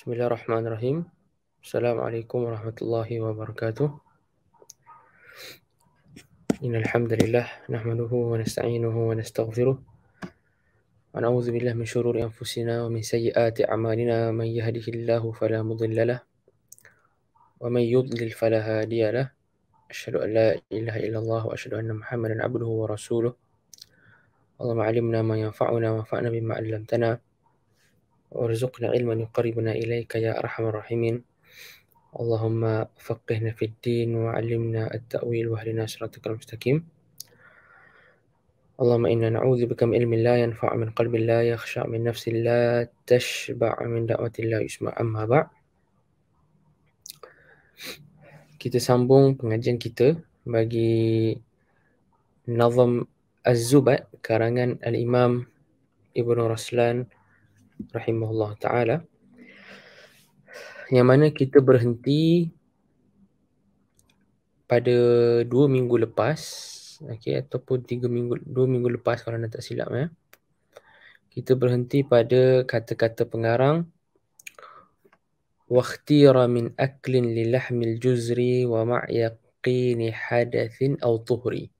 Bismillahirrahmanirrahim. Assalamualaikum warahmatullahi wabarakatuh. Innal hamdalillah nahmaduhu wa nasta'inuhu wa nastaghfiruh wa na'udzu billahi min shururi anfusina wa min sayyiati a'malina man yahdihillahu fala mudilla lahu wa man yudlil fala hadiya lahu. Asyhadu an la ilaha illallah wa asyhadu anna Muhammadan abduhu wa rasuluh. Allahumma 'allimna ma yanfa'una wanfa'na bima 'allamtana warzuqna ilman yuqarribuna ilaika ya arhamar rahimin. Allahumma faqihna fid din wa 'allimna at-ta'wil wa hdina siratal mustaqim. Allahumma inna na'udzubika min ilmin la yanfa' min qalbin la yakhsha' min nafsin la tashba' min da'watin la yusma'. Amma ba'. Kita sambung pengajian kita bagi Nazm Az-Zubat karangan Al-Imam Ibn Raslan rahimahullah ta'ala, yang mana kita berhenti pada 2 minggu lepas, ataupun 2 minggu lepas kalau nak tak silap. Kita berhenti pada kata-kata pengarang wakhtira min aklin li lahmil juzri wa ma'yaqini hadathin aw tuhri.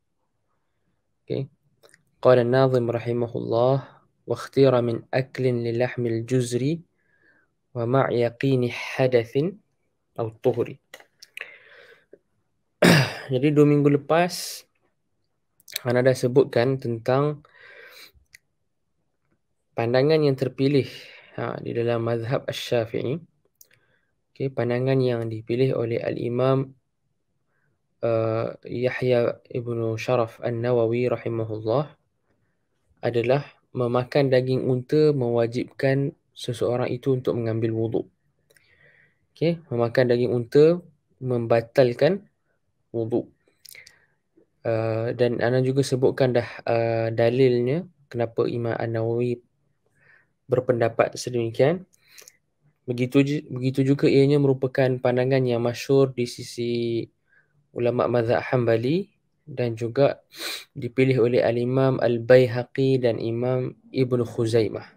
Qala an-nazim rahimahullah wakhtira min aklin li lahmil juzri wa ma'yaqini hadathin aw tuhri. Jadi 2 minggu lepas Ana dah sebutkan tentang pandangan yang terpilih di dalam mazhab Asy-Syafi'i. Pandangan yang dipilih oleh Al-Imam Yahya ibnu Sharaf An-Nawawi rahimahullah adalah memakan daging unta mewajibkan seseorang itu untuk mengambil wuduk. Memakan daging unta membatalkan wuduk. Dan Ana juga sebutkan dah dalilnya kenapa Imam An-Nawawi berpendapat sedemikian. Begitu juga ianya merupakan pandangan yang masyhur di sisi ulama mazhab Hambali dan juga dipilih oleh Al-Imam Al-Baihaqi dan Imam Ibn Khuzaimah.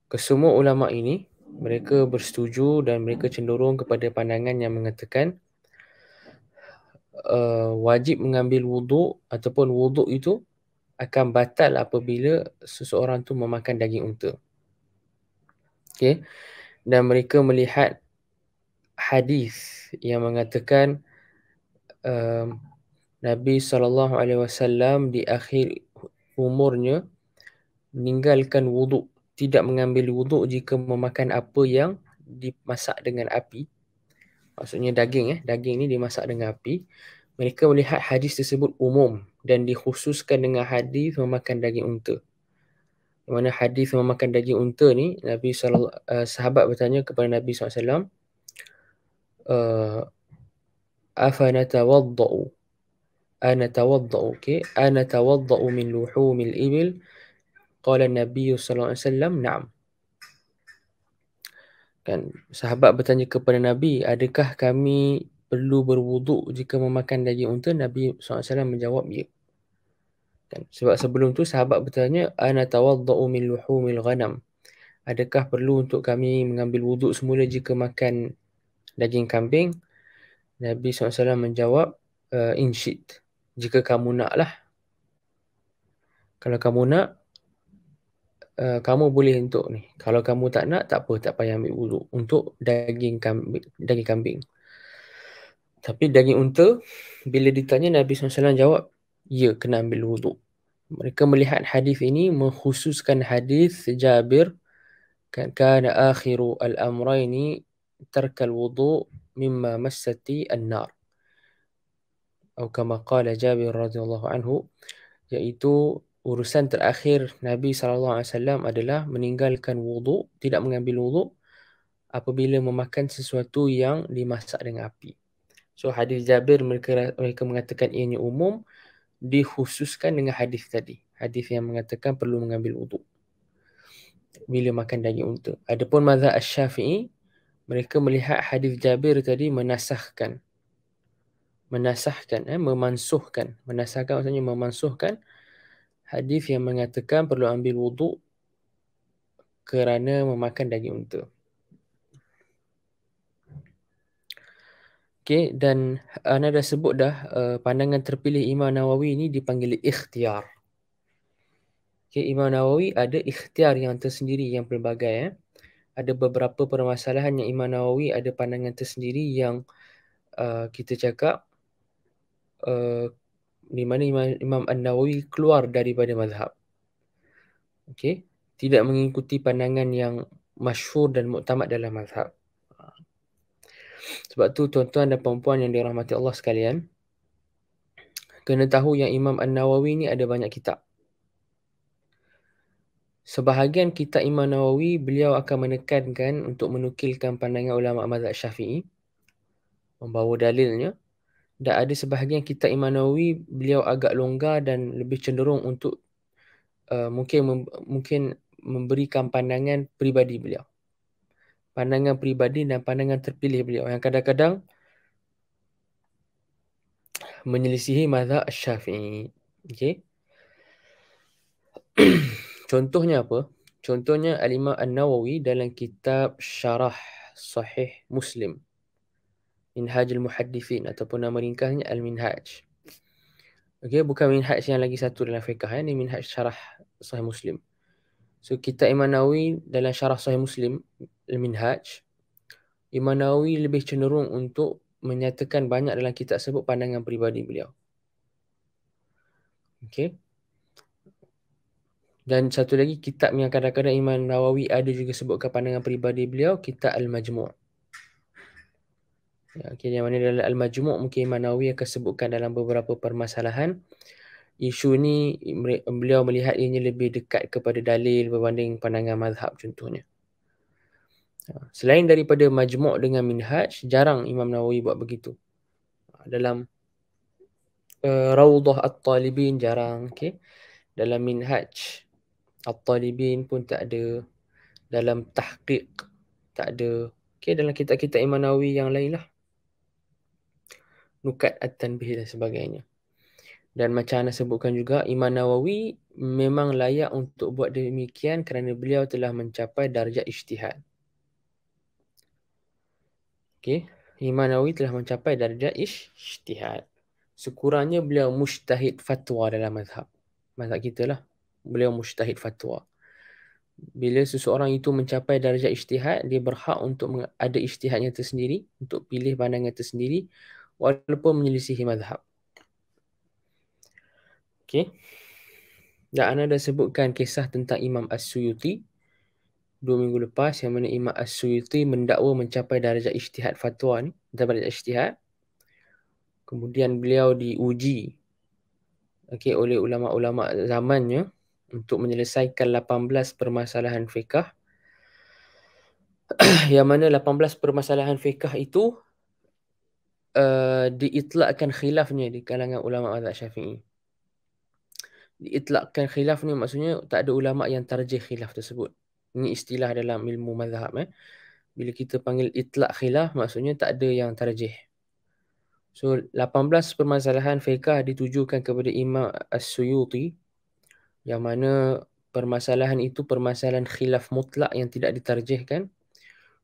Kesemua ulama ini mereka bersetuju dan mereka cenderung kepada pandangan yang mengatakan wajib mengambil wuduk ataupun wuduk itu akan batal apabila seseorang tu memakan daging unta. Dan mereka melihat hadis yang mengatakan Nabi SAW di akhir umurnya meninggalkan wuduk, tidak mengambil wuduk jika memakan apa yang dimasak dengan api. Maksudnya daging ni dimasak dengan api. Mereka melihat hadis tersebut umum dan dikhususkan dengan hadis memakan daging unta. Di mana hadis memakan daging unta ni, sahabat bertanya kepada Nabi SAW, afanatawadda'u anatawadda'u min luhumil ibil? Qala Nabi SAW, na'am. Sahabat bertanya kepada Nabi, adakah kami perlu berwuduk jika memakan daging unta? Nabi SAW menjawab, ya. Sebab sebelum tu sahabat bertanya, ana tawadda'u min luhumil ghanam, adakah perlu untuk kami mengambil wuduk semula jika makan daging kambing? Nabi SAW menjawab, insyid, jika kamu nak lah. Kalau kamu nak, kamu boleh untuk ni. Kalau kamu tak nak, tak apa, tak payah ambil wuduk untuk daging kambing. Tapi daging unta, bila ditanya, Nabi SAW jawab, ya, kena ambil wuduk. Mereka melihat hadis ini mengkhususkan hadis Jabir, kana akhiru al-amrayni tarkal wuduk mimma massati an-nar. Atau kama qala Jabir radhiyallahu anhu, iaitu urusan terakhir Nabi SAW adalah meninggalkan wuduk, tidak mengambil wuduk apabila memakan sesuatu yang dimasak dengan api. So hadis Jabir mereka mengatakan ianya umum, dikhususkan dengan hadis tadi. Hadis yang mengatakan perlu mengambil wuduk bila makan daging unta. Adapun mazhab Asy-Syafi'i, mereka melihat hadis Jabir tadi memansuhkan. Menasahkan maksudnya memansuhkan hadis yang mengatakan perlu ambil wuduk kerana memakan daging unta. Okey, dan ana dah sebut dah pandangan terpilih Imam Nawawi ni dipanggil ikhtiar. Okey, Imam Nawawi ada ikhtiar yang tersendiri yang pelbagai. Ada beberapa permasalahan yang Imam Nawawi ada pandangan tersendiri yang kita cakap di mana Imam An-Nawawi keluar daripada mazhab. Okey, tidak mengikuti pandangan yang masyhur dan muktamad dalam mazhab. Sebab tu tuan-tuan dan puan-puan yang dirahmati Allah sekalian, kena tahu yang Imam An-Nawawi ni ada banyak kitab. Sebahagian kitab Imam Nawawi beliau akan menekankan untuk menukilkan pandangan ulama mazhab Syafi'i, membawa dalilnya. Dan ada sebahagian kitab Imam Nawawi beliau agak longgar dan lebih cenderung untuk mungkin memberikan pandangan peribadi beliau. Pandangan peribadi dan pandangan terpilih beliau yang kadang-kadang menyelisihi mazhab Syafi'i. Okey. Contohnya apa? Contohnya Al-Imam An-Nawawi dalam kitab Syarah Sahih Muslim, Minhajul Muhaddithin ataupun nama ringkasnya Al-Minhaj. Okey, bukan Minhaj yang lagi satu dalam fiqh, ni Minhaj Syarah Sahih Muslim. So kitab Imam Nawawi dalam Syarah Sahih Muslim Al-Minhaj, Imam Nawawi lebih cenderung untuk menyatakan banyak dalam kitab tersebut pandangan peribadi beliau. Okey. Dan satu lagi kitab yang kadang-kadang Imam Nawawi ada juga sebutkan pandangan peribadi beliau, kitab Al-Majmu'. Ya, okay, yang mana dalam Al-Majmu' mungkin Imam Nawawi akan sebutkan dalam beberapa permasalahan. Isu ni beliau melihat ianya lebih dekat kepada dalil berbanding pandangan mazhab contohnya. Selain daripada Majmu' dengan Minhaj, jarang Imam Nawawi buat begitu. Dalam Rawdah At-Talibin jarang, okay? Dalam Minhaj At-Talibin pun tak ada. Dalam Tahqiq tak ada. Okay, dalam kitab-kitab Imam Nawawi yang lain lah. Nukat At-Tanbih dan sebagainya. Dan macam anda sebutkan juga, Imam Nawawi memang layak untuk buat demikian kerana beliau telah mencapai darjah ijtihad. Okay, Imam Nawawi telah mencapai darjah ijtihad. Sekurangnya beliau mujtahid fatwa dalam mazhab. Mazhab kita lah. Beliau mujtahid fatwa. Bila seseorang itu mencapai darjah ijtihad, dia berhak untuk ada ijtihadnya tersendiri, untuk pilih pandangan tersendiri, walaupun menyelisihi mazhab. Okey. Dan anda dah sebutkan kisah tentang Imam As-Suyuti 2 minggu lepas, yang mana Imam As-Suyuti mendakwa mencapai darjah ijtihad fatwa ni, darjah ijtihad. Kemudian beliau diuji oleh ulama-ulama zamannya untuk menyelesaikan 18 permasalahan fiqh. Yang mana 18 permasalahan fiqh itu diitlakkan khilafnya di kalangan ulama mazhab Syafi'i. Diitlakkan khilaf ni maksudnya tak ada ulama yang tarjih khilaf tersebut. Ini istilah dalam ilmu mazhab. Bila kita panggil itlak khilaf, maksudnya tak ada yang tarjih. So 18 permasalahan fiqh ditujukan kepada Imam As-Suyuti, yang mana permasalahan itu permasalahan khilaf mutlak yang tidak ditarjihkan.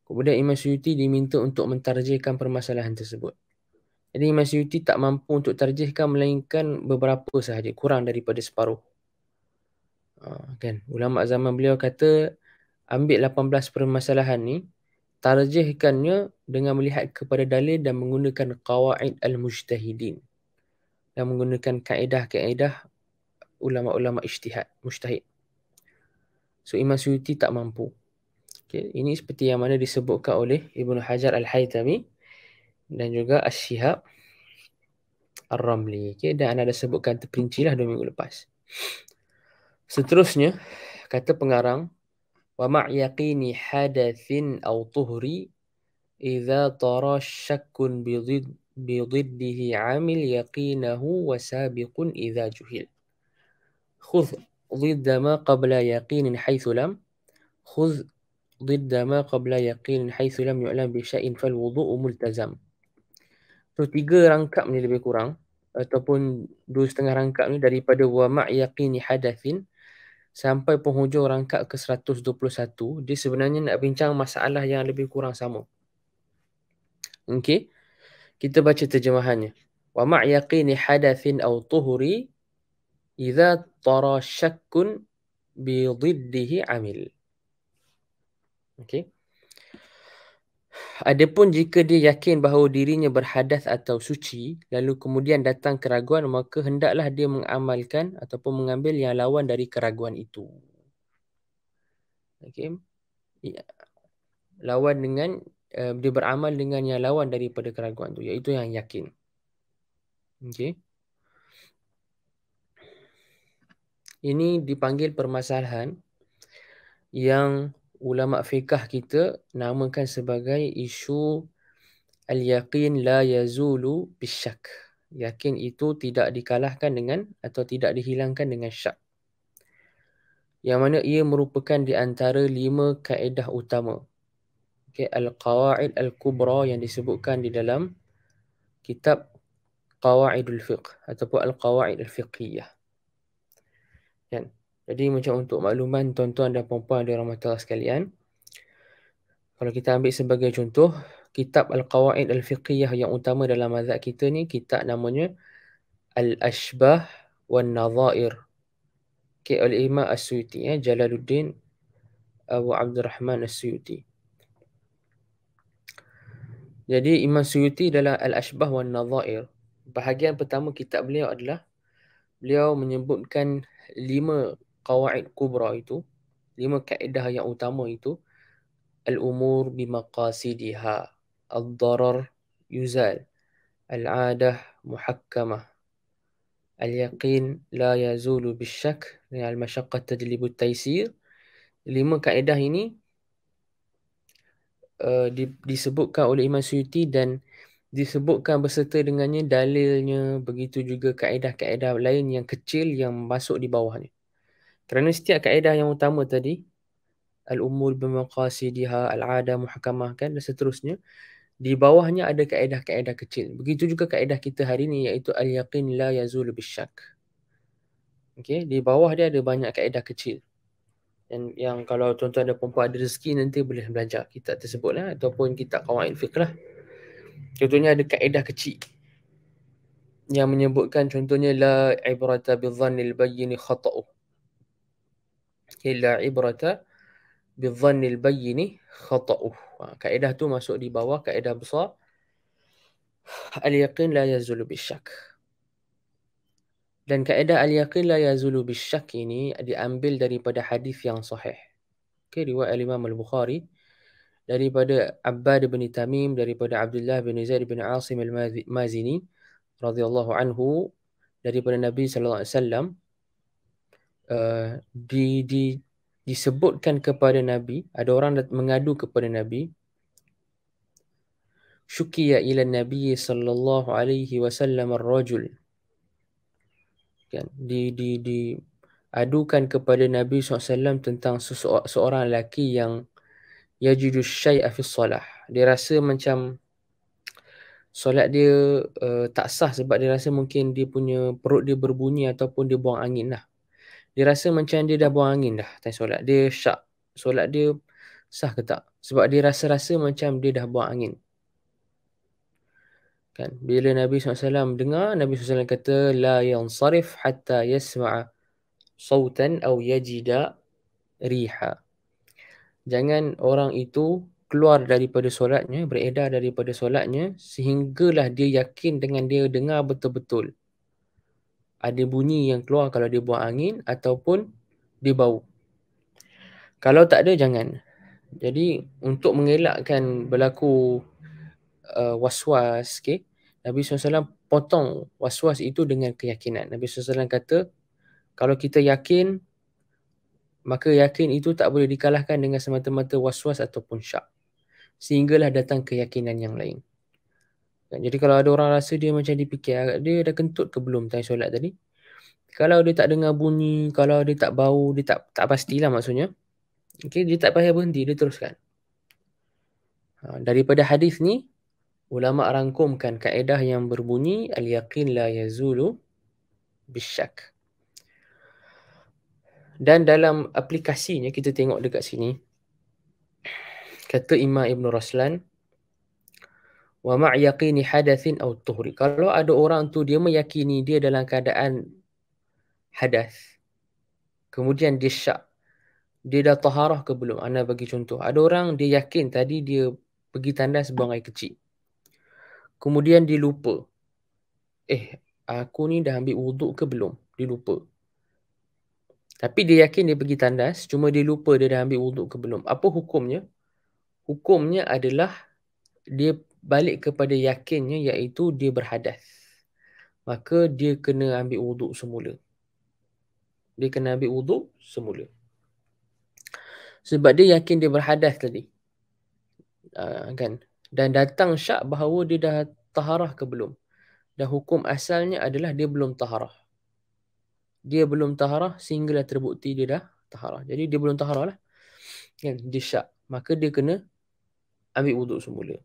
Kemudian Imam Suyuti diminta untuk mentarjihkan permasalahan tersebut. Jadi Imam Suyuti tak mampu untuk tarjihkan melainkan beberapa sahaja, kurang daripada separuh. Kan? Ulama zaman beliau kata ambil 18 permasalahan ni, tarjihkannya dengan melihat kepada dalil dan menggunakan qawaid al-mujtahidin, dan menggunakan kaedah-kaedah ulama-ulama ijtihad, mujtahid. So Imam Suyuti tak mampu. Okay, ini seperti yang mana disebutkan oleh Ibnu Hajar Al-Haytami dan juga Asy-Syihab Ar-Ramli. Okay, dan anda dah sebutkan terperinci lah 2 minggu lepas. Seterusnya, kata pengarang, wa ma'yaqini hadathin aw tuhri idza tara syakkun bididdihi amil yaqinahu wa sabiqun idza juhil. Khudh ضد ما قبل يقين حيث لم خذ ضد ما قبل يقين حيث لم يعلم بشيء فالوضوء ملتزم. So 3 rangkap ni lebih kurang, ataupun 2,5 rangkap ni daripada wa ma' yaqini hadathin. sampai penghujung rangkap ke 121, dia sebenarnya nak bincang masalah yang lebih kurang sama. Okey, kita baca terjemahannya. Wa ma' yaqini hadathin aw tuhuri idza tara syakkun bi dhiddihi amil. Okey. Adapun jika dia yakin bahawa dirinya berhadas atau suci, lalu kemudian datang keraguan, maka hendaklah dia mengamalkan ataupun mengambil yang lawan dari keraguan itu. Okey. Ya, lawan dengan dia beramal dengan yang lawan daripada keraguan tu, iaitu yang yakin. Okey. Ini dipanggil permasalahan yang ulama fiqh kita namakan sebagai isu al-yaqin la yazulu bisyak. Yakin itu tidak dikalahkan dengan atau tidak dihilangkan dengan syak. Yang mana ia merupakan di antara 5 kaedah utama. Okay, al-qawaid al-kubra yang disebutkan di dalam kitab Qawaidul Fiqh ataupun al-qawaid al-fiqhiyah. Kan? Jadi macam untuk makluman tuan-tuan dan puan-puan dirahmati Allah sekalian, kalau kita ambil sebagai contoh, kitab Al-Qawaid Al-Fiqhiyah yang utama dalam mazhab kita ni, kitab namanya Al-Ashbah wan Nadhair. Okay, oleh Imam As-Suyuti, Jalaluddin Abu Abdurrahman As-Suyuti. Jadi Imam Suyuti dalam Al-Ashbah wan Nadhair, bahagian pertama kitab beliau adalah beliau menyebutkan 5 qawaid kubra itu, 5 kaedah yang utama itu. Al-umur bimaqasidiha, ad-darar yuzal, al-'adah muhakkamah, al-yaqin la yazulu bisyak, al-masyaqqah tajlibu at-taysir. 5 kaedah ini disebutkan oleh Imam Suyuti dan disebutkan berserta dengannya dalilnya, begitu juga kaedah-kaedah lain yang kecil yang masuk di bawahnya. Kerana setiap kaedah yang utama tadi, al-umur bimaqasidiha, al-'adah muhakkamah kan, dan seterusnya, di bawahnya ada kaedah-kaedah kecil. Begitu juga kaedah kita hari ini, iaitu al-yaqin la yazulu bisyak. Okey, di bawah dia ada banyak kaedah kecil. Dan yang kalau tuan-tuan dan puan-puan ada rezeki nanti boleh belajar kitab tersebut lah, ataupun kitab qawaid fiqh lah. Contohnya ada kaedah kecil yang menyebutkan, contohnya la ibrata bidzannil bayyin khata'u. La ibrata bidzannil bayyin khata'u. Kaedah tu masuk di bawah kaedah besar al-yaqin la yazulu bisyak. Dan kaedah al-yaqin la yazulu bisyak ini diambil daripada hadis yang sahih. Okay, riwayat Imam Al-Bukhari daripada Abbad bin Tamim, daripada Abdullah bin Zaid bin Asim Al-Mazini radhiyallahu anhu, daripada Nabi sallallahu alaihi wasallam, disebutkan kepada Nabi, ada orang mengadu kepada Nabi, syukiya ila Nabi sallallahu alaihi wasallam ar-rajul, kan, diadukan kepada Nabi SAW tentang seorang lelaki yang yajidu syai'a fi solah. Dia rasa macam solat dia tak sah sebab dia rasa mungkin dia punya perut dia berbunyi ataupun dia buang angin lah. Dia rasa macam dia dah buang angin dah time solat. Dia syak solat dia sah ke tak? Sebab dia rasa-rasa macam dia dah buang angin. Kan, bila Nabi SAW dengar, Nabi SAW kata la yansarif hatta yasma'a sautan aw yajida riha. Jangan orang itu keluar daripada solatnya, beredar daripada solatnya sehinggalah dia yakin dengan dia dengar betul-betul ada bunyi yang keluar kalau dia buang angin ataupun dia bau. Kalau tak ada, jangan. Jadi untuk mengelakkan berlaku was-was, okay, Nabi SAW potong was-was itu dengan keyakinan. Nabi SAW kata, kalau kita yakin, maka yakin itu tak boleh dikalahkan dengan semata-mata was-was ataupun syak. Sehinggalah datang keyakinan yang lain. Jadi kalau ada orang rasa dia macam dipikir, dia dah kentut ke belum time solat tadi? Kalau dia tak dengar bunyi, kalau dia tak bau, dia tak pastilah maksudnya. Okay, dia tak payah berhenti, dia teruskan. Daripada hadis ni, ulama rangkumkan kaedah yang berbunyi al-yaqin la yazulu bisyak. Dan dalam aplikasinya kita tengok dekat sini, kata Imam Ibn Raslan, wa ma' yaqini hadathin aw tuhri. Kalau ada orang tu dia meyakini dia dalam keadaan hadas, kemudian dia syak, dia dah taharah ke belum? Ana bagi contoh. Ada orang dia yakin tadi dia pergi tandas buang air kecil. Kemudian dia lupa. Aku ni dah ambil wuduk ke belum? Dia lupa. Tapi dia yakin dia pergi tandas, cuma dia lupa dia dah ambil wuduk ke belum. Apa hukumnya? Hukumnya adalah dia balik kepada yakinnya, iaitu dia berhadas. Maka dia kena ambil wuduk semula. Dia kena ambil wuduk semula. Sebab dia yakin dia berhadas tadi. Kan? Dan datang syak bahawa dia dah taharah ke belum. Dan hukum asalnya adalah dia belum taharah. Dia belum taharah sehinggalah terbukti dia dah taharah. Jadi dia belum taharah lah. Kan? Dia syak. Maka dia kena ambil wuduk semula.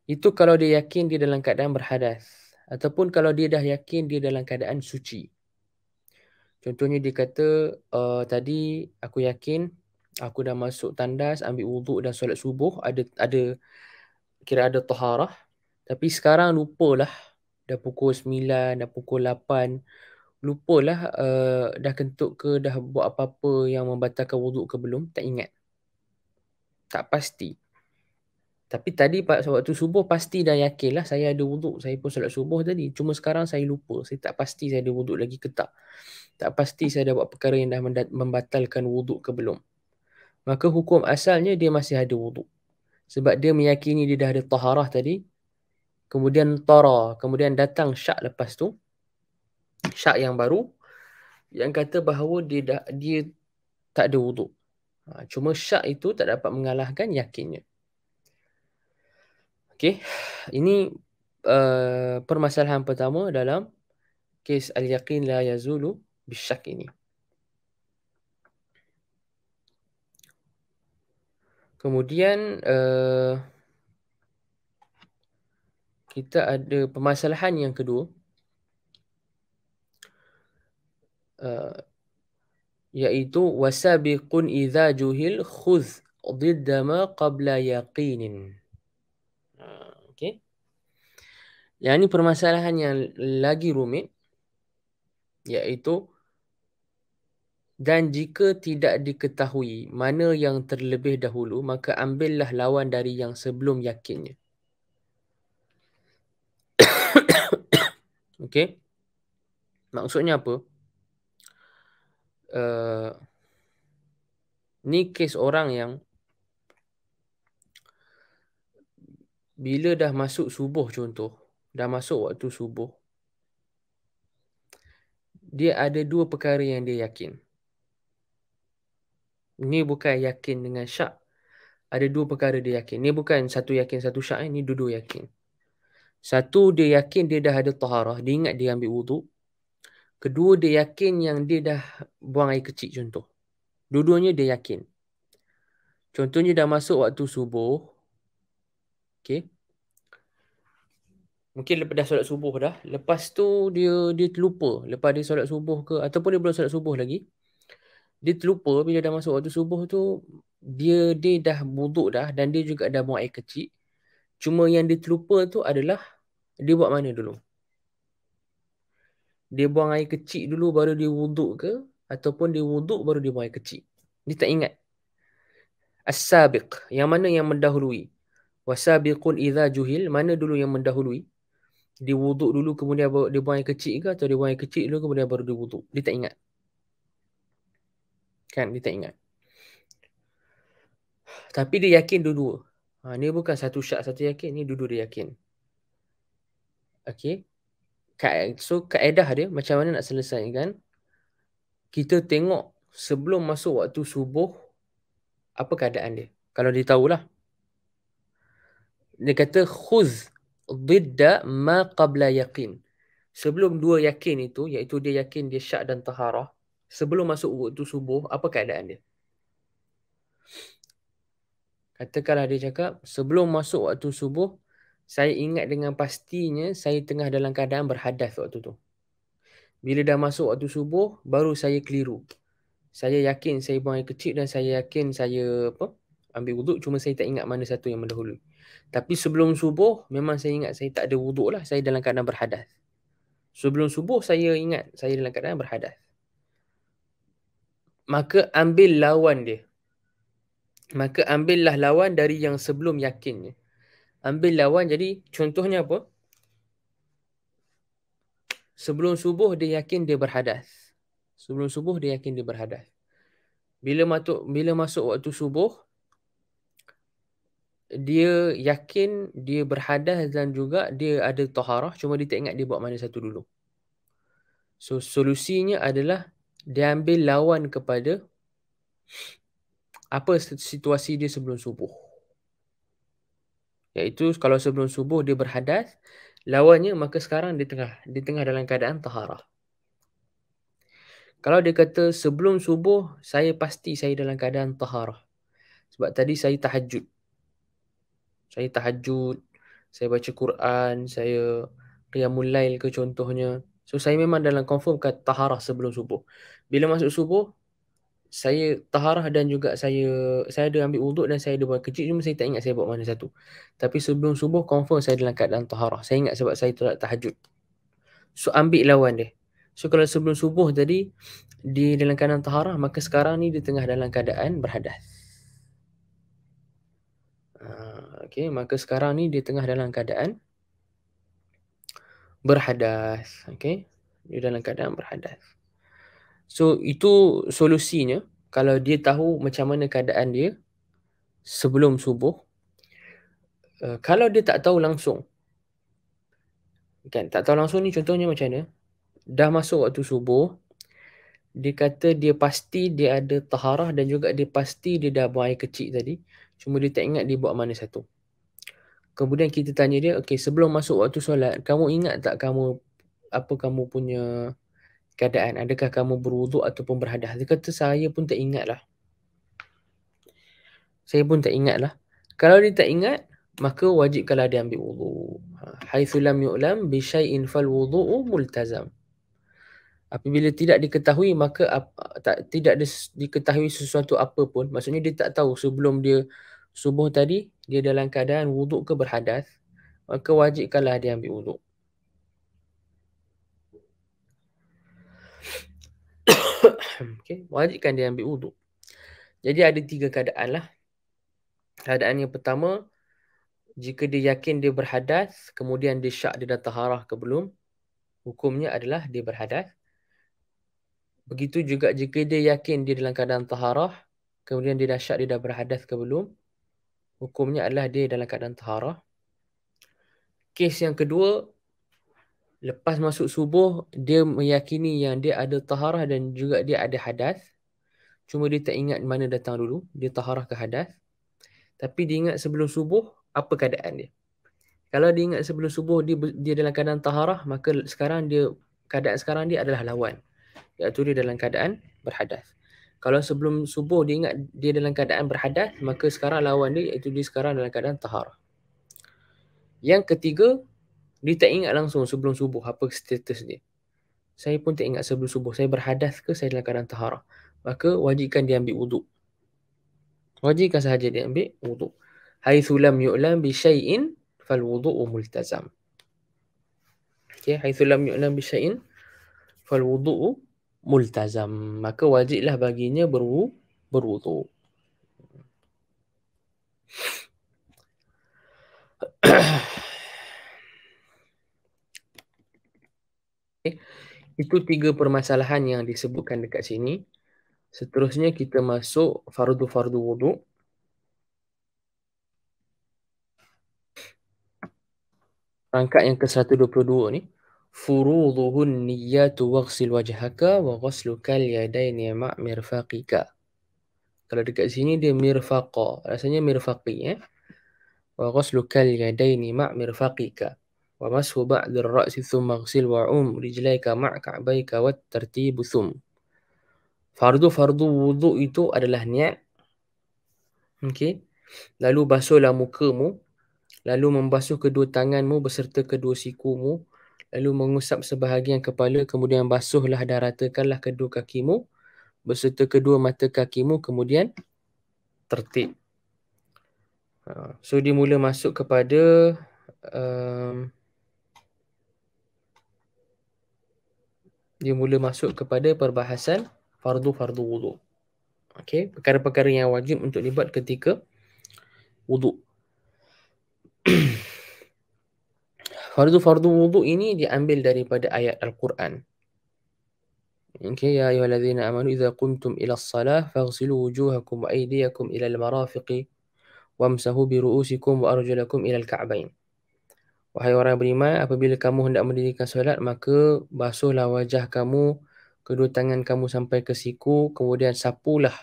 Itu kalau dia yakin dia dalam keadaan berhadas. Ataupun kalau dia dah yakin dia dalam keadaan suci. Contohnya dia kata, tadi aku yakin aku dah masuk tandas, ambil wuduk dan solat subuh, kira ada taharah. Tapi sekarang lupalah, dah pukul 9, dah pukul 8, lupalah dah kentut ke, dah buat apa-apa yang membatalkan wuduk ke belum, tak ingat. Tak pasti. Tapi tadi waktu subuh pasti dah yakin lah saya ada wuduk, saya pun solat subuh tadi. Cuma sekarang saya lupa, saya tak pasti saya ada wuduk lagi ke tak. Tak pasti saya dah buat perkara yang dah membatalkan wuduk ke belum. Maka hukum asalnya dia masih ada wuduk. Sebab dia meyakini dia dah ada taharah tadi. Kemudian kemudian datang syak lepas tu. Syak yang baru. Yang kata bahawa dia tak ada wuduk. Cuma syak itu tak dapat mengalahkan yakinnya. Okey. Ini permasalahan pertama dalam kes al-yaqin la yazulu bisyak ini. Kemudian kita ada permasalahan yang kedua, iaitu wasabiqun idza juhil khudh ضد ما قبل yaqinin. Okey. Yang ini permasalahan yang lagi rumit, iaitu dan jika tidak diketahui mana yang terlebih dahulu, maka ambillah lawan dari yang sebelum yakinnya. Okey. Maksudnya apa? Ni kes orang yang bila dah masuk subuh contoh, dah masuk waktu subuh, dia ada dua perkara yang dia yakin. Ini bukan yakin dengan syak. Ada dua perkara dia yakin. Ini bukan satu yakin, satu syak. Ini dua-dua yakin. Satu, dia yakin dia dah ada taharah. Dia ingat dia ambil wuduk. Kedua, dia yakin yang dia dah buang air kecil contoh. Dua-duanya dia yakin. Contohnya dah masuk waktu subuh. Okay. Mungkin lepas dah solat subuh dah. Lepas tu dia terlupa. Lepas dia solat subuh ke. Ataupun dia belum solat subuh lagi. Dia terlupa bila dah masuk waktu subuh tu. Dia dah wuduk dah. Dan dia juga dah buang air kecil. Cuma yang dia terlupa tu adalah. Dia buat mana dulu? Dia buang air kecil dulu baru dia wuduk ke? Ataupun dia wuduk baru dia buang air kecil? Dia tak ingat. As-sabiq. Yang mana yang mendahului? Wasabiqun idza juhil. Mana dulu yang mendahului? Dia wuduk dulu kemudian dia buang air kecil ke? Atau dia buang air kecil dulu kemudian baru dia wuduk? Dia tak ingat. Kan? Dia tak ingat. Tapi dia yakin dua-dua. Ni bukan satu syak, satu yakin. Ni dua-dua dia yakin. Okay. So, kaedah dia macam mana nak selesaikan? Kita tengok sebelum masuk waktu subuh, apa keadaan dia. Kalau dia tahulah. Dia kata, khudh didda ma qabla yaqin. Sebelum dua yakin itu, iaitu dia yakin dia syak dan taharah, sebelum masuk waktu subuh, apa keadaan dia? Katakanlah dia cakap, sebelum masuk waktu subuh, saya ingat dengan pastinya saya tengah dalam keadaan berhadas waktu tu. Bila dah masuk waktu subuh, baru saya keliru. Saya yakin saya buang air kecil dan saya yakin saya ambil wuduk, cuma saya tak ingat mana satu yang mendahului. Tapi sebelum subuh memang saya ingat saya tak ada wuduk lah, saya dalam keadaan berhadas. Sebelum subuh saya ingat saya dalam keadaan berhadas. Maka ambil lawan dia. Maka ambillah lawan dari yang sebelum yakinnya. Ambil lawan, jadi contohnya apa? Sebelum subuh dia yakin dia berhadas. Sebelum subuh dia yakin dia berhadas. Bila masuk waktu subuh, dia yakin dia berhadas dan juga dia ada taharah, cuma dia tak ingat dia buat mana satu dulu. So solusinya adalah dia ambil lawan kepada apa situasi dia sebelum subuh. Iaitu kalau sebelum subuh dia berhadas, lawannya maka sekarang dia tengah dalam keadaan taharah. Kalau dia kata sebelum subuh saya pasti saya dalam keadaan taharah. Sebab tadi saya tahajud. Saya baca Quran, saya qiyamul lail ke contohnya. So saya memang dalam confirm kat taharah sebelum subuh. Bila masuk subuh, saya taharah dan juga saya ada ambil wuduk dan saya ada buat kecil, cuma saya tak ingat saya buat mana satu. Tapi sebelum subuh confirm saya dalam keadaan taharah. Saya ingat sebab saya tolak tahajud. So ambil lawan dia. So kalau sebelum subuh tadi dia dalam keadaan taharah, maka sekarang ni dia tengah dalam keadaan berhadas. Okey, maka sekarang ni dia tengah dalam keadaan berhadas. Okey, dia dalam keadaan berhadas. So itu solusinya. Kalau dia tahu macam mana keadaan dia sebelum subuh, kalau dia tak tahu langsung, kan, tak tahu langsung ni contohnya macam mana? Dah masuk waktu subuh, dia kata dia pasti dia ada taharah dan juga dia pasti dia dah buang air kecil tadi. Cuma dia tak ingat dia buat mana satu. Kemudian kita tanya dia, okey, sebelum masuk waktu solat, kamu ingat tak apa kamu punya keadaan? Adakah kamu berwuduk ataupun berhadas? Dia kata saya pun tak ingat lah. Saya pun tak ingat lah. Kalau dia tak ingat, maka wajibkanlah dia ambil wuduk. Haitsu lam yu'lam bi syai'in fal wudu'u multazam. Apabila tidak diketahui, maka tidak diketahui sesuatu apa pun. Maksudnya dia tak tahu sebelum dia subuh tadi, dia dalam keadaan wuduk ke berhadas, maka wajibkanlah dia ambil wuduk. Okay, wajibkan dia ambil wuduk. Jadi ada 3 keadaan lah. Keadaan yang pertama, jika dia yakin dia berhadas, kemudian dia syak dia dah taharah ke belum, hukumnya adalah dia berhadas. Begitu juga jika dia yakin dia dalam keadaan taharah, kemudian dia dah syak dia dah berhadas ke belum, hukumnya adalah dia dalam keadaan taharah. Kes yang kedua, lepas masuk subuh, dia meyakini yang dia ada taharah dan juga dia ada hadas. Cuma dia tak ingat mana datang dulu, dia taharah ke hadas. Tapi dia ingat sebelum subuh, apa keadaan dia. Kalau dia ingat sebelum subuh dia dalam keadaan taharah, maka keadaan sekarang dia adalah lawan. Iaitu dia dalam keadaan berhadas. Kalau sebelum subuh dia ingat dia dalam keadaan berhadas, maka sekarang lawan dia iaitu dia sekarang dalam keadaan taharah. Yang ketiga, dia tak ingat langsung sebelum subuh apa status dia. Saya pun tak ingat sebelum subuh saya berhadas ke saya dalam keadaan taharah. Maka wajibkan dia ambil wuduk. Wajibkan sahaja dia ambil wuduk. Haitsu lam yu'lam bi syai'in fal wudu'u multazam. Okey, haitsu lam yu'lam bi syai'in fal wudu'u multazam. Maka wajiblah baginya berwuduk. Okay. Itu 3 permasalahan yang disebutkan dekat sini. Seterusnya kita masuk fardu-fardu wuduk. Rangkap yang ke-122 ni. Furuduhun niyyatu waghsil wajhaka wa ghaslukal yadaini ma' mirfaqika. Kalau dekat sini dia mirfaqa. Rasanya mirfaqi. Wa ghaslukal yadaini ma' mirfaqika. Wa mashu ba'dir ra'si thumma ghsil wa'um rijlaika ma' ka'baika wat tartibu thum. Fardu-fardu wuduk itu adalah niat. Okey. Lalu basuhlah mukamu. Lalu membasuh kedua tanganmu beserta kedua sikumu. Lalu mengusap sebahagian kepala. Kemudian basuhlah dan ratakanlah kedua kakimu. beserta kedua mata kakimu, kemudian tertib. So dia mula masuk kepada perbahasan fardu-fardu wuduk. Okey, perkara-perkara yang wajib untuk dibuat ketika wuduk. Fardu-fardu wuduk ini diambil daripada ayat Al-Quran. Okay, ya ayyuhallazina amanu idza qumtum ila as-salah faghsilu wujuhakum wa aydiyakum ila al-marafiqi wamsahu bi ru'usikum wa arjulakum ila al-ka'bain. Wahai orang beriman, apabila kamu hendak mendirikan solat, maka basuhlah wajah kamu, kedua tangan kamu sampai ke siku, kemudian sapulah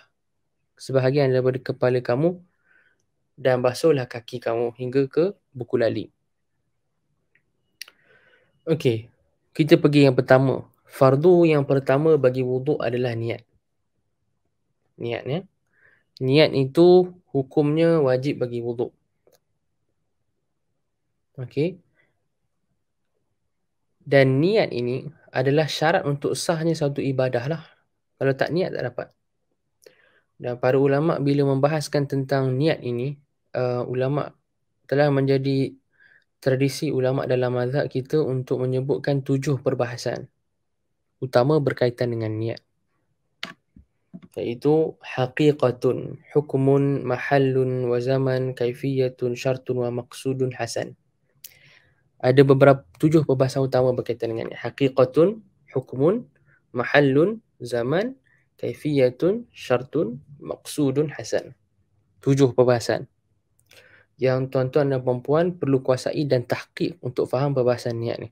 sebahagian daripada kepala kamu dan basuhlah kaki kamu hingga ke buku lali. Okey, kita pergi yang pertama. Fardu yang pertama bagi wuduk adalah niat. Niat ya. Niat itu hukumnya wajib bagi wuduk. Okey. Dan niat ini adalah syarat untuk sahnya satu ibadah lah. Kalau tak niat tak dapat. Dan para ulama bila membahaskan tentang niat ini, ulama telah menjadi tradisi ulama dalam mazhab kita untuk menyebutkan 7 perbahasan utama berkaitan dengan niat. Iaitu haqiqatun, hukmun, mahallun, wa zaman, kaifiyatun, syartun, wa maqsudun hasan. Ada beberapa 7 perbahasan utama berkaitan dengan niat. Haqiqatun, hukmun, mahallun, zaman, kaifiyatun, syartun, maqsudun hasan. 7 perbahasan yang tuan-tuan dan puan-puan perlu kuasai dan tahqiq untuk faham perbahasan niat ni.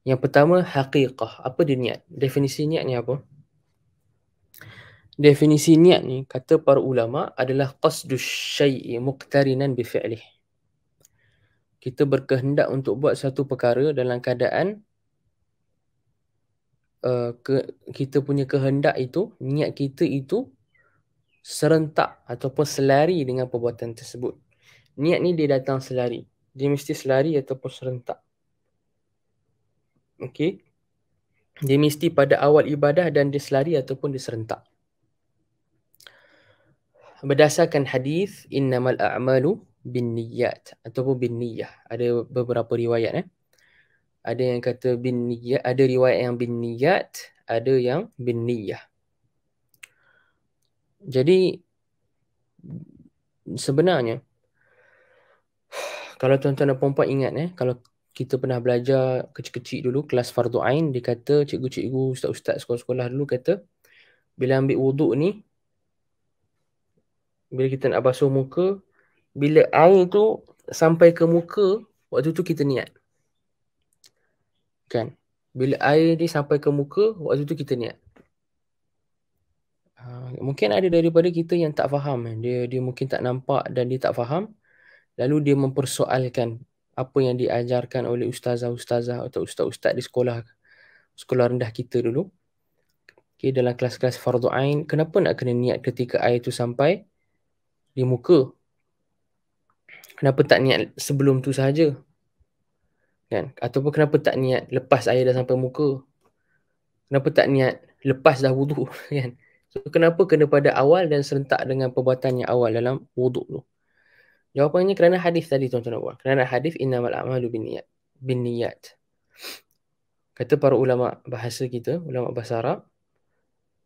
Yang pertama, haqiqah. Apa dia niat? Definisi niat ni apa? Definisi niat ni, kata para ulama, adalah qasdus syai'i muqtarinan bi fi'lih. Kita berkehendak untuk buat satu perkara dalam keadaan kita punya kehendak itu, niat kita itu serentak ataupun selari dengan perbuatan tersebut. Niat ni dia datang selari. Dia mesti selari ataupun serentak. Okey. Dia mesti pada awal ibadah dan dia selari ataupun dia serentak. Berdasarkan hadis innamal a'malu binniyat ataupun binniyah. Ada beberapa riwayat Ada yang kata binniyat, ada riwayat yang binniyat, ada yang binniyah. Jadi sebenarnya kalau tuan-tuan dan puan-puan ingat kalau kita pernah belajar kecil-kecil dulu kelas fardu ain, dia kata cikgu-cikgu, ustaz-ustaz sekolah-sekolah dulu kata bila ambil wuduk ni, bila kita nak basuh muka, bila air tu sampai ke muka, waktu tu kita niat. Kan? Bila air ni sampai ke muka, waktu tu kita niat. Mungkin ada daripada kita yang tak faham. Dia mungkin tak nampak dan dia tak faham. Lalu dia mempersoalkan apa yang diajarkan oleh ustazah-ustazah atau ustaz-ustaz di sekolah rendah kita dulu. Okay, dalam kelas-kelas fardu ain, kenapa nak kena niat ketika air tu sampai di muka? Kenapa tak niat sebelum tu sahaja? Kan? Ataupun kenapa tak niat lepas air dah sampai muka? Kenapa tak niat lepas dah wuduk? Kan? So, kenapa kena pada awal dan serentak dengan perbuatan yang awal dalam wuduk tu? Jawapannya kerana hadis tadi tuan-tuan dan puan. Kerana hadis innamal a'malu binniyat. Kata para ulama bahasa kita, ulama bahasa Arab,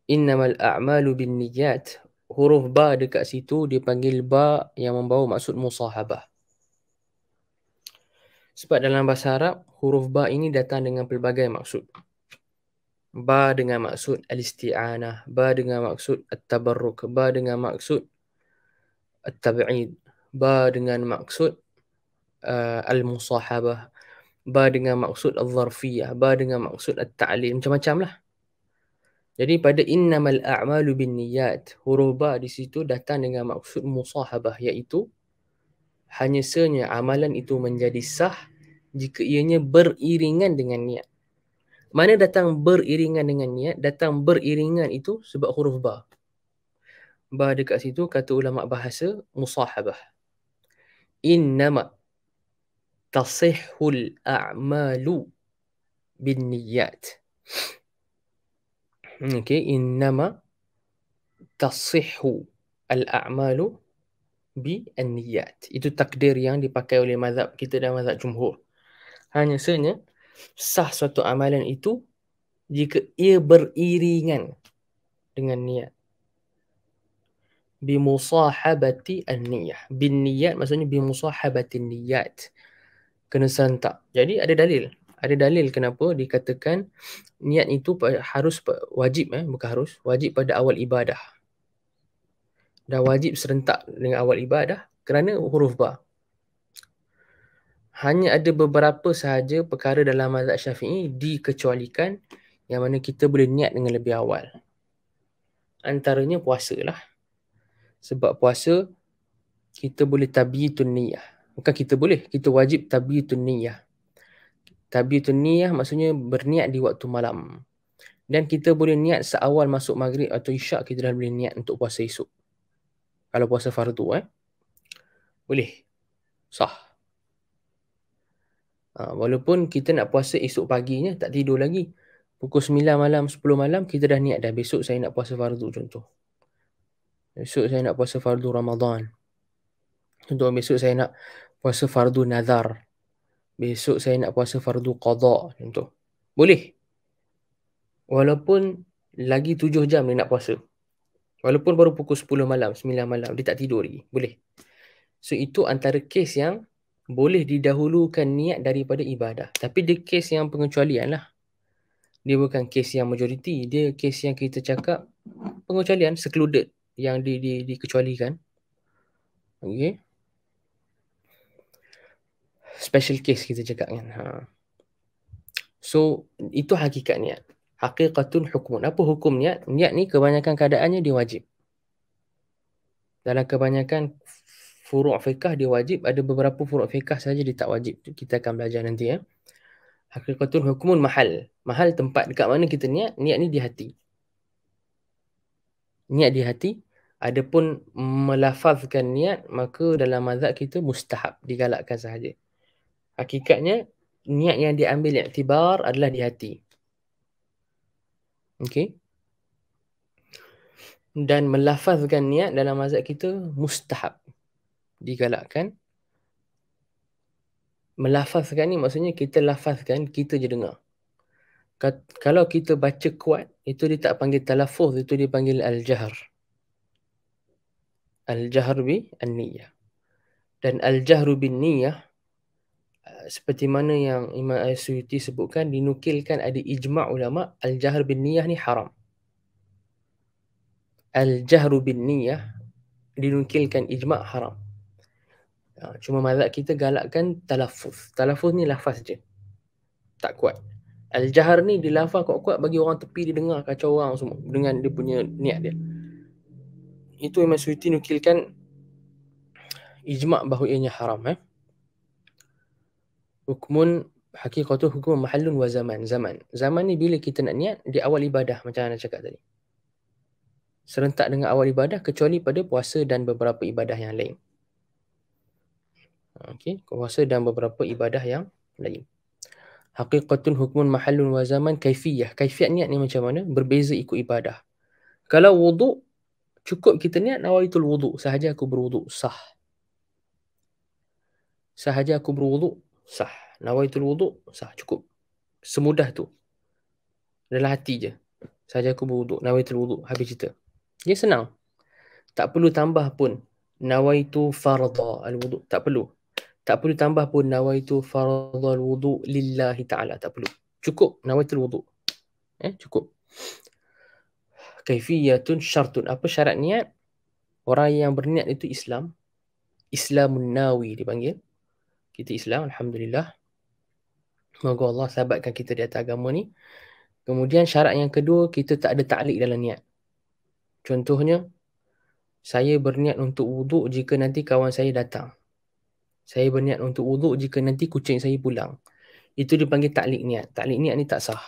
innamal a'malu binniyat. Huruf ba dekat situ dipanggil ba yang membawa maksud musahabah. Sebab dalam bahasa Arab, huruf ba ini datang dengan pelbagai maksud. Ba dengan maksud al-isti'anah, ba dengan maksud at-tabarruk, ba dengan maksud at-tab'id, ba dengan maksud al-musahabah, ba dengan maksud al-zarfiyah, ba dengan maksud at-ta'lil, macam-macam lah. Jadi pada innamal a'malu binniyat, huruf ba di situ datang dengan maksud musahabah, iaitu hanya sahaja amalan itu menjadi sah jika ianya beriringan dengan niat. Mana datang beriringan dengan niat? Datang beriringan itu sebab huruf ba. Ba dekat situ kata ulama bahasa musahabah. Innama tasihhul a'malu binniyat. Okey, innama tasihhu al-a'malu bi an-niyat. Itu takdir yang dipakai oleh mazhab kita dan mazhab jumhur. Hanya sahaja sah suatu amalan itu jika ia beriringan dengan niat. Bimusahabati an-niyah. Bin niyat maksudnya bimusahabati niyat. Kena serentak. Jadi ada dalil. Ada dalil kenapa dikatakan niat itu harus wajib, bukan harus, wajib pada awal ibadah. Dan wajib serentak dengan awal ibadah kerana huruf ba. Hanya ada beberapa sahaja perkara dalam mazhab Syafi'i dikecualikan yang mana kita boleh niat dengan lebih awal. Antaranya puasa lah. Sebab puasa kita boleh tabyitun niyah. Bukan kita boleh, kita wajib tabyitun niyah. Tabyitun niyah maksudnya berniat di waktu malam. Dan kita boleh niat seawal masuk maghrib atau isyak, kita dah boleh niat untuk puasa esok. Kalau puasa fardu, boleh. Sah. Walaupun kita nak puasa esok paginya, tak tidur lagi. Pukul 9 malam, 10 malam, kita dah niat dah. Besok saya nak puasa fardu contoh. Besok saya nak puasa fardu Ramadan. Contoh besok saya nak puasa fardu nazar. Besok saya nak puasa fardu qada contoh. Boleh. Walaupun lagi 7 jam dia nak puasa. Walaupun baru pukul 10 malam, 9 malam, dia tak tidur lagi. Boleh. So itu antara kes yang boleh didahulukan niat daripada ibadah. Tapi dia kes yang pengecualian lah. Dia bukan kes yang majoriti. Dia kes yang kita cakap pengecualian, secluded, yang dikecualikan. Okay. Special case kita cakap kan. So itu hakikat niat. Haqiqatun hukmun. Apa hukum niat? Niat ni kebanyakan keadaannya dia wajib. Dalam kebanyakan furu' fiqah dia wajib. Ada beberapa furu' fiqah saja dia tak wajib. Kita akan belajar nanti. Haqiqatun hukmun mahal. Mahal tempat dekat mana kita niat. Niat ni di hati. Niat di hati. Adapun melafazkan niat, maka dalam mazhab kita mustahab, digalakkan sahaja. Hakikatnya niat yang diambil iktibar adalah di hati. Okey. Dan melafazkan niat dalam mazhab kita mustahab, digalakkan. Melafazkan ni maksudnya kita lafazkan, kita je dengar. Kalau kita baca kuat, itu dia tak panggil talaffuz, itu dia panggil al-jahr. Al-jahr bi an-niyah. Dan al-jahru bin niyah, seperti mana yang Imam As-Suyuti sebutkan, dinukilkan ada ijma' ulama, al-jahr bin niyah ni haram. Al-jahru bin niyah dinukilkan ijma' haram. Cuma mazhab kita galakkan talaffuz. Talaffuz ni lafaz je, tak kuat. Al-jahr ni dilafaz kuat-kuat bagi orang tepi dia dengar, kacau orang semua dengan dia punya niat dia. Itu Imam Suyuti nukilkan ijma' bahawa ianya haram. Hukmun hakikatu hukum mahallun wa zaman. Zaman ni bila kita nak niat di awal ibadah, macam Ana cakap tadi. Serentak dengan awal ibadah kecuali pada puasa dan beberapa ibadah yang lain. Okey, puasa dan beberapa ibadah yang lain. Haqiqatun hukmun mahallun wa zaman kaifiyah. Kaifiat niat ni macam mana? Berbeza ikut ibadah. Kalau wuduk, cukup kita niat nawaitul wuduk. Sahaja aku berwuduk, sah. Sahaja aku berwuduk, sah. Nawaitul wuduk, sah. Cukup. Semudah tu. Dalam hati je. Sahaja aku berwuduk, nawaitul wuduk. Habis cerita. Dia senang. Tak perlu tambah pun. Nawaitu fardha al-wuduk. Tak perlu. Tak perlu tambah pun nawaitu fardha al-wuduk lillahi ta'ala. Tak perlu. Cukup nawaitul wuduk. Cukup. Kaifiyatun syartun. Apa syarat niat? Orang yang berniat itu Islam. Islamun nawi dipanggil. Kita Islam, Alhamdulillah. Semoga Allah sabatkan kita di atas agama ni. Kemudian syarat yang kedua, kita tak ada ta'liq dalam niat. Contohnya, saya berniat untuk wuduk jika nanti kawan saya datang. Saya berniat untuk wuduk jika nanti kucing saya pulang. Itu dipanggil ta'liq niat. Ta'liq niat ni tak sah.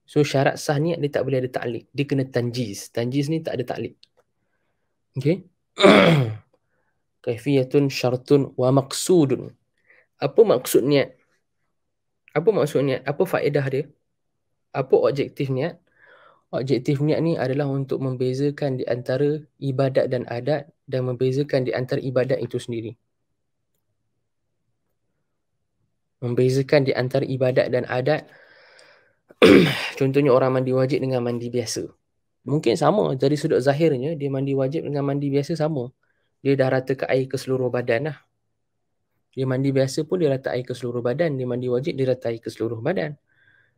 So syarat sah niat dia tak boleh ada ta'liq. Dia kena tanjiz. Tanjiz ni tak ada ta'liq. Okay. Kaifiyatun syartun wa maqsudun. Apa maksud niat? Apa maksud niat? Apa faedah dia? Apa objektif niat? Objektif niat ni adalah untuk membezakan di antara ibadat dan adat dan membezakan di antara ibadat itu sendiri. Membezakan di antara ibadat dan adat. Contohnya orang mandi wajib dengan mandi biasa. Mungkin sama dari sudut zahirnya, dia mandi wajib dengan mandi biasa sama. Dia dah ratakan air ke seluruh badan lah. Dia mandi biasa pun dia rata air ke seluruh badan. Dia mandi wajib dia rata air ke seluruh badan.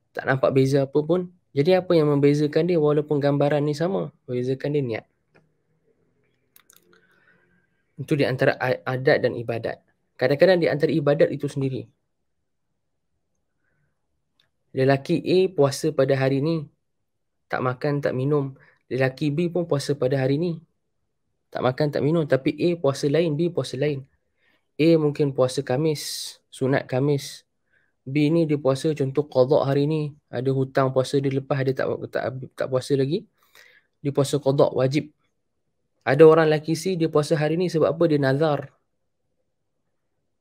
Tak nampak beza apa pun. Jadi apa yang membezakan dia walaupun gambaran ni sama? Membezakan dia niat. Itu di antara adat dan ibadat. Kadang-kadang di antara ibadat itu sendiri. Lelaki A puasa pada hari ni. Tak makan, tak minum. Lelaki B pun puasa pada hari ni. Tak makan, tak minum. Tapi A puasa lain, B puasa lain. A mungkin puasa Khamis, sunat Khamis. B ni dia puasa contoh qada hari ni. Ada hutang puasa dia lepas, dia tak puasa lagi. Dia puasa qada wajib. Ada orang lelaki C dia puasa hari ni sebab apa? Dia nazar.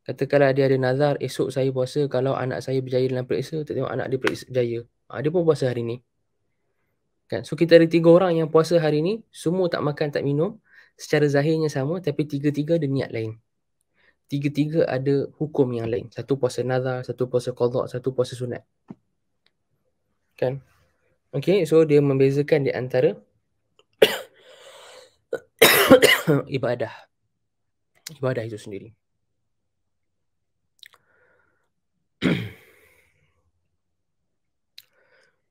Katakanlah dia ada nazar, esok saya puasa kalau anak saya berjaya dalam periksa, tak tengok anak dia periksa berjaya. Dia pun puasa hari ni. Kan? So kita ada 3 orang yang puasa hari ni, semua tak makan, tak minum. Secara zahirnya sama, tapi tiga-tiga ada niat lain. Tiga-tiga ada hukum yang lain. Satu puasa nazar, satu puasa qada, satu puasa sunat. Kan? Okay, so dia membezakan di antara ibadah. Ibadah itu sendiri.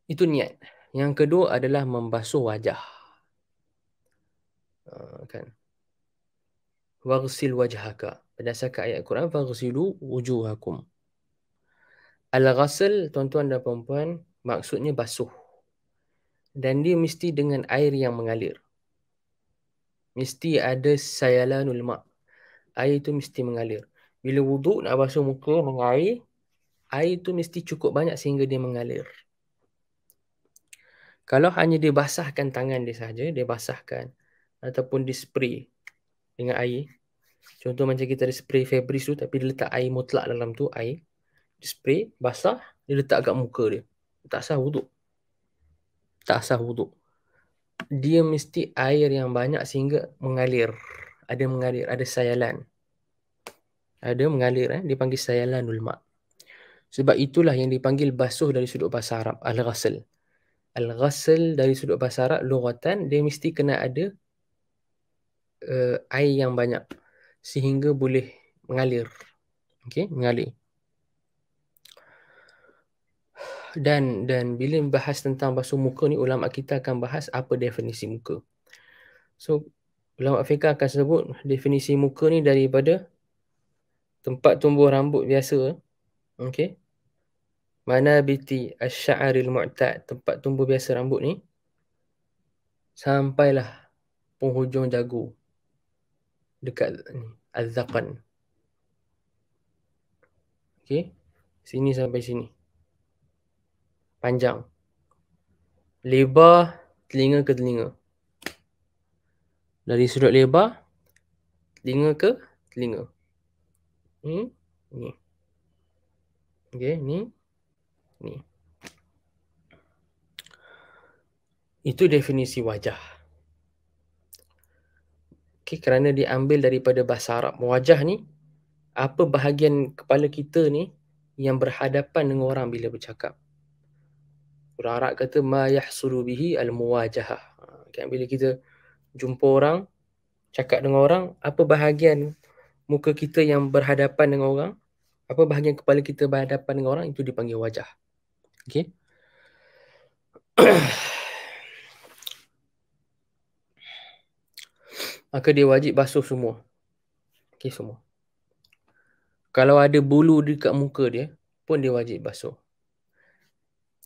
Itu niat. Yang kedua adalah membasuh wajah. Kan? Waghsil wajhaka. Berdasarkan ayat Quran, waghsilu wujuhakum. Al-ghasl, tuan-tuan dan puan-puan, maksudnya basuh. Dan dia mesti dengan air yang mengalir. Mesti ada sayalanul ma'. Air itu mesti mengalir. Bila wuduk nak basuh muka dengan air itu mesti cukup banyak sehingga dia mengalir. Kalau hanya dia basahkan tangan dia saja, dia basahkan ataupun dia spray dengan air. Contoh macam kita ada spray Febreze tu tapi dia letak air mutlak dalam tu, air. Dia spray, basah, dia letak kat muka dia. Tak sah wuduk. Tak sah wuduk. Dia mesti air yang banyak sehingga mengalir. Ada mengalir, ada sayalan. Ada mengalir, dipanggil sayalanul ma'. Sebab itulah yang dipanggil basuh dari sudut bahasa Arab, al-ghasl. Al-ghasl dari sudut bahasa Arab, lughatan, dia mesti kena ada air yang banyak sehingga boleh mengalir. Okey, mengalir. Dan bila bahas tentang basuh muka ni, ulama kita akan bahas apa definisi muka. So, ulama fiqh akan sebut definisi muka ni daripada tempat tumbuh rambut biasa. Okey. Manabiti asy-sya'ril mu'tad, tempat tumbuh biasa rambut ni, sampailah penghujung dagu dekat ni, az-zaqan. Okey. Sini sampai sini. Panjang. Lebar telinga ke telinga. Dari sudut lebar telinga ke telinga. Ni. Okey, ni. Itu definisi wajah. Okey, kerana diambil daripada bahasa Arab. Wajah ni, apa bahagian kepala kita ni yang berhadapan dengan orang bila bercakap. Orang Arab kata ma yahsulu bihi al-muwajahah. Okay, bila kita jumpa orang, cakap dengan orang, apa bahagian muka kita yang berhadapan dengan orang, apa bahagian kepala kita berhadapan dengan orang, itu dipanggil wajah. Okey. Maka dia wajib basuh semua. Okey, semua. Kalau ada bulu dekat muka dia, pun dia wajib basuh.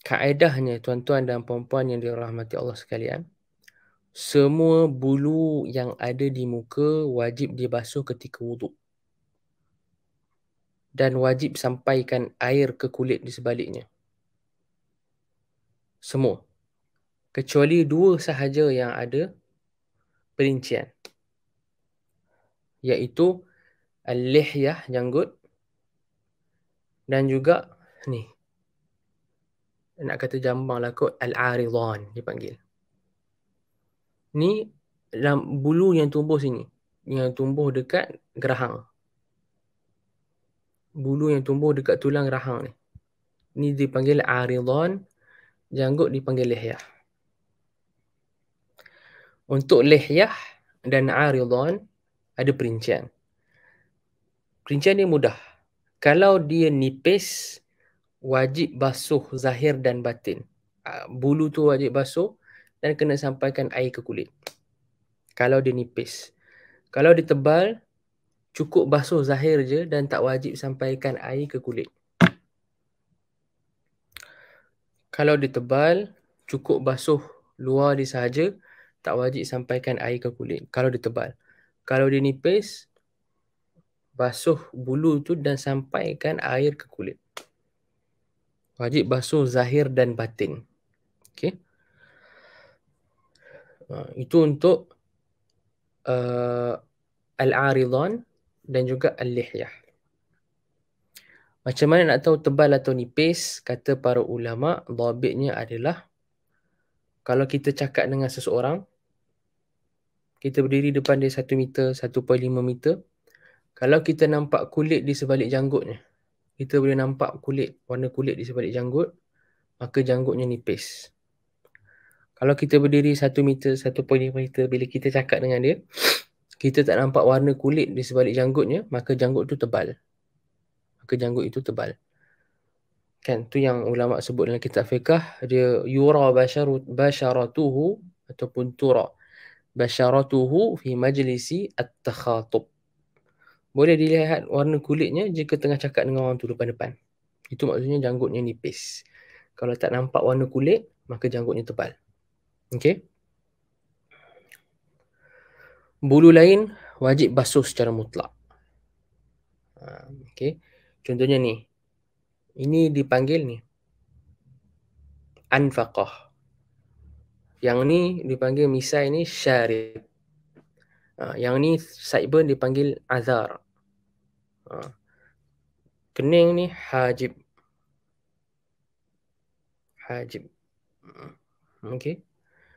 Kaedahnya, tuan-tuan dan puan-puan yang dirahmati Allah sekalian, semua bulu yang ada di muka wajib dibasuh ketika wuduk. Dan wajib sampaikan air ke kulit di sebaliknya. Semua. Kecuali 2 sahaja yang ada perincian. Iaitu al-lihyah, janggut. Dan juga ni. Nak kata jambang lah kot, al-aridhan dipanggil. Ni bulu yang tumbuh sini. Yang tumbuh dekat gerahang. Bulu yang tumbuh dekat tulang rahang ni. Ni dipanggil aridhan. Janggut dipanggil lihyah. Untuk lihyah dan aridhan ada perincian. Perincian dia mudah. Kalau dia nipis, wajib basuh zahir dan batin. Bulu tu wajib basuh dan kena sampaikan air ke kulit. Kalau dia nipis. Kalau dia tebal, cukup basuh zahir je dan tak wajib sampaikan air ke kulit. Kalau dia tebal, cukup basuh luar dia sahaja, tak wajib sampaikan air ke kulit. Kalau dia tebal. Kalau dia nipis, basuh bulu tu dan sampaikan air ke kulit. Wajib basuh zahir dan batin. Okay. Itu untuk al-aridhan dan juga al-lihyah. Macam mana nak tahu tebal atau nipis? Kata para ulama, dhabitnya adalah kalau kita cakap dengan seseorang, kita berdiri depan dia 1 meter, 1.5 meter. Kalau kita nampak kulit di sebalik janggutnya, kita boleh nampak warna kulit di sebalik janggut, maka janggutnya nipis. Kalau kita berdiri 1 meter, 1.5 meter, bila kita cakap dengan dia, kita tak nampak warna kulit di sebalik janggutnya, maka janggut tu tebal. Maka janggut itu tebal. Kan, tu yang ulama sebut dalam kitab fiqh, dia yura basharatuhu ataupun tura basharatuhu fi majlisi at-takhatub. Boleh dilihat warna kulitnya jika tengah cakap dengan orang tu depan-depan. Itu maksudnya janggutnya nipis. Kalau tak nampak warna kulit, maka janggutnya tebal. Okey. Bulu lain wajib basuh secara mutlak. Okey. Contohnya ni. Ini dipanggil ni anfaqah. Yang ni dipanggil misai ni syarib. Yang ni sideburn dipanggil azar. Kening ni hajib. Hajib. Okey.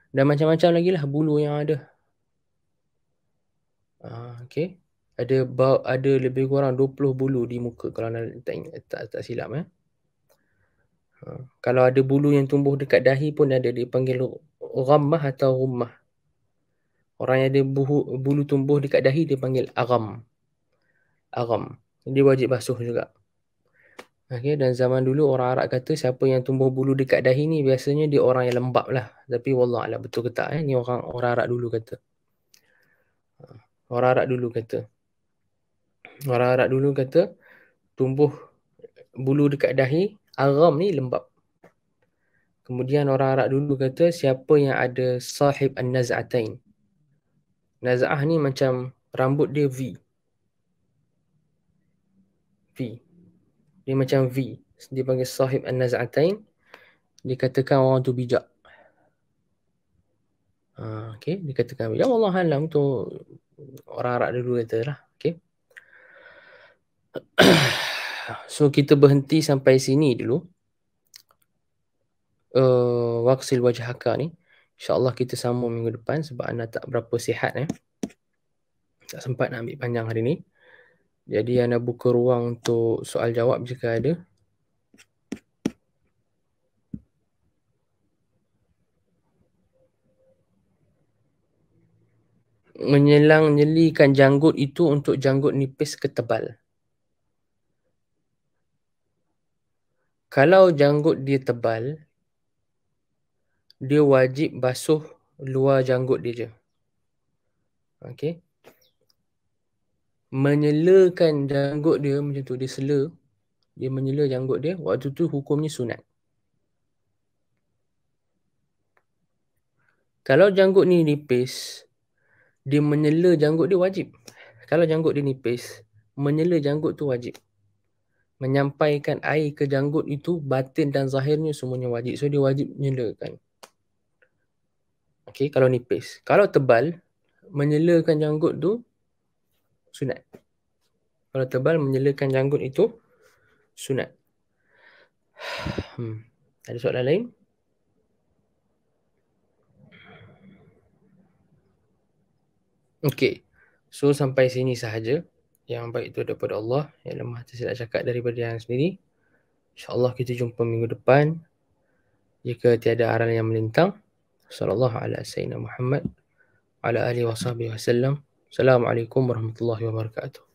Dan macam-macam lagi lah bulu yang ada. Okey. Ada lebih kurang 20 bulu di muka kalau tak silap. Kalau ada bulu yang tumbuh dekat dahi pun ada, dipanggil ghammah atau rummah. Orang yang ada bulu tumbuh dekat dahi dipanggil agham. Agham. Dia wajib basuh juga. Okay, dan zaman dulu orang Arab kata siapa yang tumbuh bulu dekat dahi ni biasanya dia orang yang lembab lah. Tapi wallahualam betul ke tak? Ni orang Arab dulu kata. Orang Arab dulu kata. Orang Arab dulu kata tumbuh bulu dekat dahi, agham ni lembab. Kemudian orang Arab dulu kata siapa yang ada sahib an-naz'atain. Naz'ah ni macam rambut dia V. V. Dia macam V. Dia panggil sahib an-naz'atain. Dikatakan orang tu bijak. Okay, dikatakan bijak. Allah alam tu orang Arab dulu kata lah. Okay. So kita berhenti sampai sini dulu. Waqsil wajhaka ni. InsyaAllah kita sambung minggu depan sebab anda tak berapa sihat. Tak sempat nak ambil panjang hari ni. Jadi anda buka ruang untuk soal jawab jika ada. Menyelang-nyelikan janggut itu untuk janggut nipis ke tebal. Kalau janggut dia tebal, dia wajib basuh luar janggut dia je. Okey. Menyelakan janggut dia macam tu, dia sela, dia menyela janggut dia, waktu tu hukumnya sunat. Kalau janggut ni nipis, dia menyela janggut dia wajib. Kalau janggut dia nipis, menyela janggut tu wajib. Menyampaikan air ke janggut itu, batin dan zahirnya semuanya wajib. So dia wajib menyelakan. Okey, kalau nipis. Kalau tebal, menyelakan janggut tu sunat. Kalau tebal, menyelakan janggut itu sunat. Ada soalan lain? Okey. So sampai sini sahaja. Yang baik itu daripada Allah, yang lemah tersilap cakap daripada yang sendiri. InsyaAllah kita jumpa minggu depan. Jika tiada aral yang melintang. Sallallahu ala sayyidina Muhammad ala alihi wa sahbihi wasallam. Assalamualaikum warahmatullahi wabarakatuh.